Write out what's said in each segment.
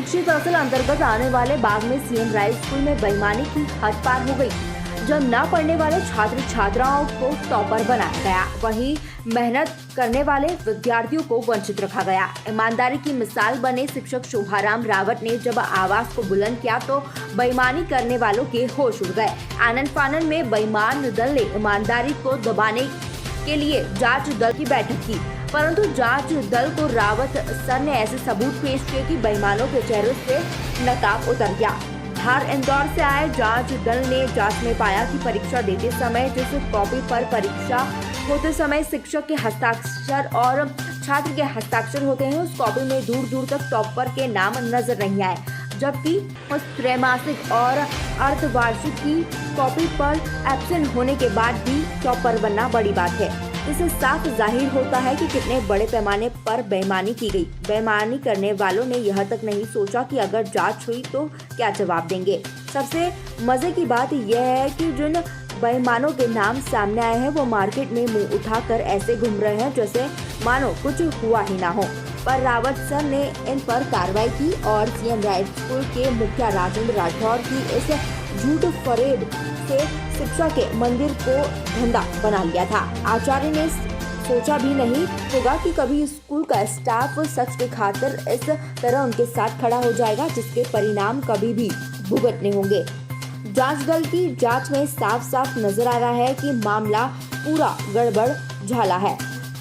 शिक्षित तहसील अंतर्गत आने वाले बाग में सीएम राय स्कूल में बेईमानी की हद पार हो गई, जब न पढ़ने वाले छात्र छात्राओं को टॉपर बनाया गया, वहीं मेहनत करने वाले विद्यार्थियों को वंचित रखा गया। ईमानदारी की मिसाल बने शिक्षक शोभाराम रावत ने जब आवाज को बुलंद किया तो बेईमानी करने वालों के होश उड़ गए। आनन फानन में बेईमान दल ने ईमानदारी को दबाने के लिए जांच दल की बैठक की, परंतु जांच दल को रावत सर ने ऐसे सबूत पेश किए कि बेईमानों के चेहरों से नकाब उतर गया। धार इंदौर से आए जांच दल ने जांच में पाया कि परीक्षा देते समय जिस कॉपी पर परीक्षा होते समय शिक्षक के हस्ताक्षर और छात्र के हस्ताक्षर होते हैं, उस कॉपी में दूर दूर तक टॉपर के नाम नजर नहीं आए, जबकि उस त्रैमासिक और अर्धवार्षिक की कॉपी पर एब्सेंट होने के बाद भी टॉपर बनना बड़ी बात है। इससे साफ जाहिर होता है कि कितने बड़े पैमाने पर बेईमानी की गई। बेईमानी करने वालों ने यह तक नहीं सोचा कि अगर जांच हुई तो क्या जवाब देंगे। सबसे मजे की बात यह है कि जिन बेईमानों के नाम सामने आए हैं वो मार्केट में मुंह उठाकर ऐसे घूम रहे हैं जैसे मानो कुछ हुआ ही ना हो। पर रावत सर ने इन पर कार्रवाई की और सीएम राय स्कूल के मुखिया राजेंद्र राठौर की इस झूठ फरेब से शिक्षा के मंदिर को धंधा बना लिया था। आचार्य ने सोचा भी नहीं होगा कि कभी स्कूल का स्टाफ सच के खातिर इस तरह उनके साथ खड़ा हो जाएगा, जिसके परिणाम कभी भी भुगतने होंगे। जांच दल की जांच में साफ साफ नजर आ रहा है कि मामला पूरा गड़बड़ झाला है।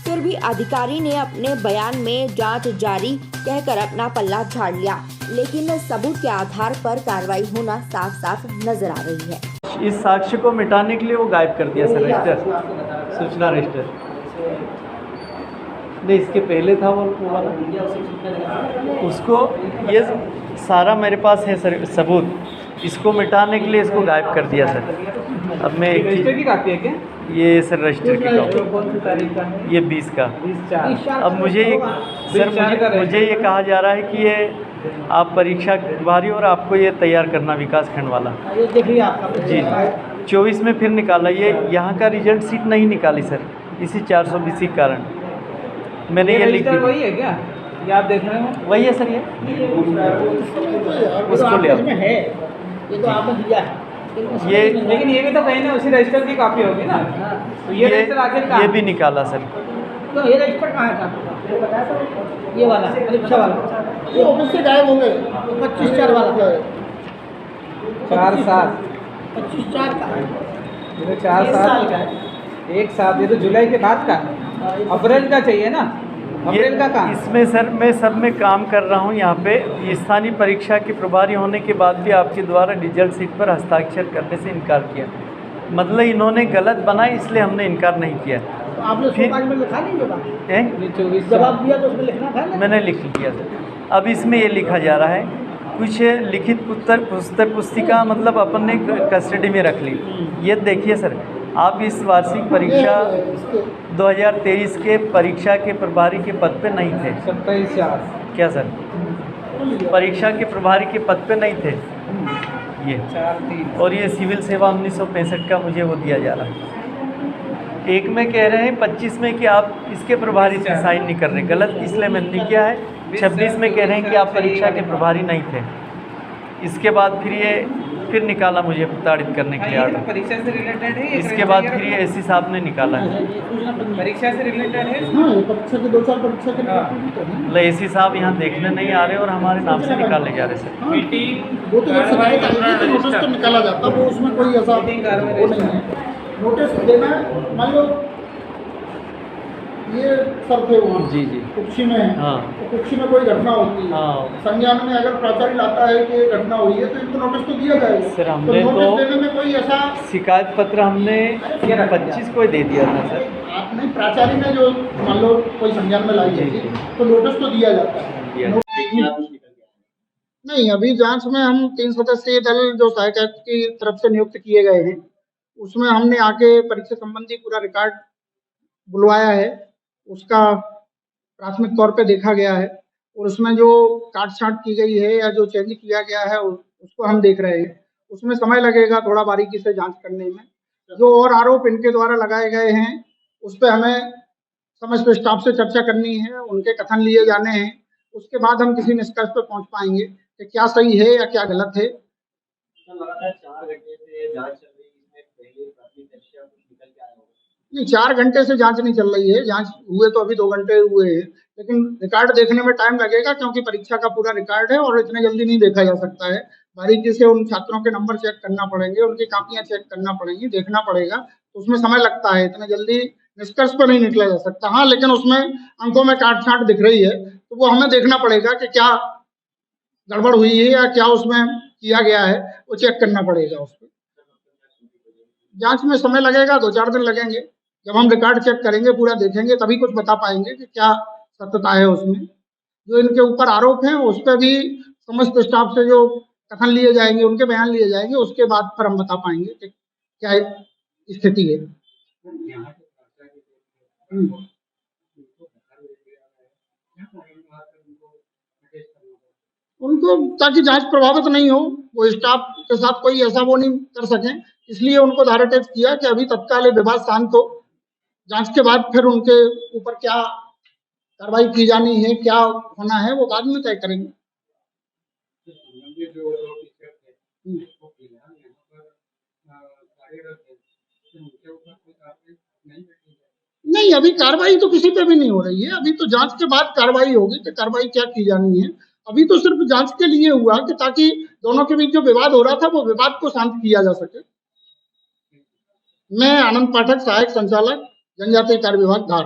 फिर भी अधिकारी ने अपने बयान में जांच जारी कहकर अपना पल्ला झाड़ लिया, लेकिन सबूत के आधार पर कार्रवाई होना साफ साफ नजर आ रही है। इस साक्ष्य को मिटाने के लिए वो गायब कर दिया सर रजिस्टर, सूचना रजिस्टर। नहीं, इसके पहले था वो वाला, उसको ये सारा मेरे पास है सर सबूत। इसको मिटाने के लिए इसको गायब कर दिया सर। अब मैं रजिस्टर की कॉपी है क्या? ये सर रजिस्टर की कॉपी, ये 20 का। अब मुझे ये कहा जा रहा है कि ये आप परीक्षा प्रभारी और आपको ये तैयार करना विकास खंड वाला जी 24 में फिर निकाला। ये यहाँ का रिजल्ट सीट नहीं निकाली सर, इसी 420 के कारण मैंने ये लिख दी। वही है क्या? ये आप देख रहे हो? वही है सर। ये उसको ले आओ। ये तो आपने दिया है, ये लेकिन ये भी तो कहीं ना उसी रजिस्टर की कॉपी होगी ना, तो ये रजिस्टर आखिर कहाँ? ये भी निकाला सर। तो ये रजिस्टर कहाँ था? ये वाला परीक्षा वाला ये ऑफिस से गायब हो गए। 25/4 वाला 4/7 25/4 का ये तो 4/7 का है। एक साथ, ये तो जुलाई के बाद का, अप्रैल का चाहिए ना, अप्रैल का कहाँ? इसमें सर मैं सब में काम कर रहा हूँ यहाँ पे। स्थानीय परीक्षा के प्रभारी होने के बाद भी आपके द्वारा रिजल्ट सीट पर हस्ताक्षर करने से इनकार किया, मतलब इन्होंने गलत बनाई, इसलिए हमने इनकार नहीं किया। तो आपने फिर में लिखा नहीं जवाब? 24 जवाब दिया तो उसमें लिखना था ना? मैंने लिख दिया सर। अब इसमें ये लिखा जा रहा है कुछ लिखित पुस्तिका, मतलब अपन ने कस्टडी में रख ली। ये देखिए सर, आप इस वार्षिक परीक्षा 2023 के परीक्षा के प्रभारी के पद पे नहीं थे। 27/4 क्या सर? परीक्षा के प्रभारी के पद पे नहीं थे ये। 4/3 और ये सिविल सेवा 1965 का मुझे वो दिया जा रहा है। एक में कह रहे हैं 25 में कि आप इसके प्रभारी से साइन नहीं कर रहे, गलत इसलिए मैंने नहीं किया है। 26 में कह रहे हैं कि आप परीक्षा के प्रभारी नहीं थे। इसके बाद फिर ये फिर निकाला मुझे प्रताड़ित करने के लिए आर्डर। परीक्षा से रिलेटेड है ये? इसके बाद फिर ये एससी साहब ने निकाला है। परीक्षा से रिलेटेड है? हाँ, ये परीक्षा के 2 साल परीक्षा के मतलब एससी साहब यहाँ देखने नहीं आ रहे और हमारे नाम से निकाले जा रहे सर। मीटिंग वो तो जब शिकायत आएगी तो नोटिस तो निकाला जाता, वो उसमें कोई ऐसा वो नहीं है। नोटिस देना है, मान लो ये सर थे वहाँ जी जी कुक्षी में, हाँ तो कुक्षी में कोई घटना होती है, हाँ संज्ञान में अगर प्राचार्य लाता है कि ये घटना हुई है तो इनको नोटिस तो दिया जाएगा। सर हमने तो नोटिस तो देने में कोई ऐसा शिकायत पत्र हमने 25 को ही दे दिया था सर। आप नहीं, प्राचार्य ने जो मान लो कोई संज्ञान में लाई जी, थी जी। तो नोटिस तो दिया जाता है। नहीं, अभी जांच में हम 3 सदस्यीय दल जो सहायक आयुक्त की तरफ से नियुक्त किए गए हैं, उसमें हमने आके परीक्षा संबंधी पूरा रिकॉर्ड बुलवाया है। उसका प्राथमिक तौर पे देखा गया है और उसमें जो काट छांट की गई है या जो चेंज किया गया है उसको हम देख रहे हैं। उसमें समय लगेगा थोड़ा बारीकी से जांच करने में। जो और आरोप इनके द्वारा लगाए गए हैं उस पर हमें समस्त स्टाफ से चर्चा करनी है, उनके कथन लिए जाने हैं, उसके बाद हम किसी निष्कर्ष पर पहुंच पाएंगे। कि क्या सही है या क्या गलत है। लगातार 4 घंटे से जांच चल रही है, इसमें पहले प्राथमिक दृष्टया कुछ निकल के आया होगा। नहीं, 4 घंटे से जांच नहीं चल रही है, जांच हुए तो अभी 2 घंटे हुए हैं, लेकिन रिकॉर्ड देखने में टाइम लगेगा क्योंकि परीक्षा का पूरा रिकॉर्ड है और इतने जल्दी नहीं देखा जा सकता है। बारीकी से उन छात्रों के नंबर चेक करना पड़ेंगे, उनकी कापियां चेक करना पड़ेंगी, देखना पड़ेगा, तो उसमें समय लगता है, इतने जल्दी निष्कर्ष पर नहीं निकला जा सकता। हाँ, लेकिन उसमें अंकों में काट-छाँट दिख रही है, तो वो हमें देखना पड़ेगा कि क्या गड़बड़ हुई है या क्या उसमें किया गया है, वो चेक करना पड़ेगा उसपे। जाँच में समय लगेगा, 2-4 दिन लगेंगे। जब हम रिकॉर्ड चेक करेंगे, पूरा देखेंगे, तभी कुछ बता पाएंगे कि क्या सत्यता है उसमें। जो इनके ऊपर आरोप हैं, उस पे भी समस्त स्टाफ से जो कथन लिए जाएंगे, उनके बयान लिए जाएंगे, उसके बाद फिर हम बता पाएंगे कि क्या स्थिति है। उनको ताकि जांच प्रभावित नहीं हो, वो स्टाफ के साथ कोई ऐसा वो नहीं कर सके, इसलिए उनको धाराटेज किया कि अभी तत्काल ये विवाद शांत हो, जांच के बाद फिर उनके ऊपर क्या कार्रवाई की जानी है, क्या होना है, वो बाद में तय करेंगे। नहीं, अभी कार्रवाई तो किसी पे भी नहीं हो रही है, अभी तो जांच के बाद कार्रवाई होगी कि कार्रवाई क्या की जानी है। अभी तो सिर्फ जांच के लिए हुआ कि ताकि दोनों के बीच जो विवाद हो रहा था, वो विवाद को शांत किया जा सके। मैं आनंद पाठक, सहायक संचालक, जनजातीय कार्य विभाग, धार।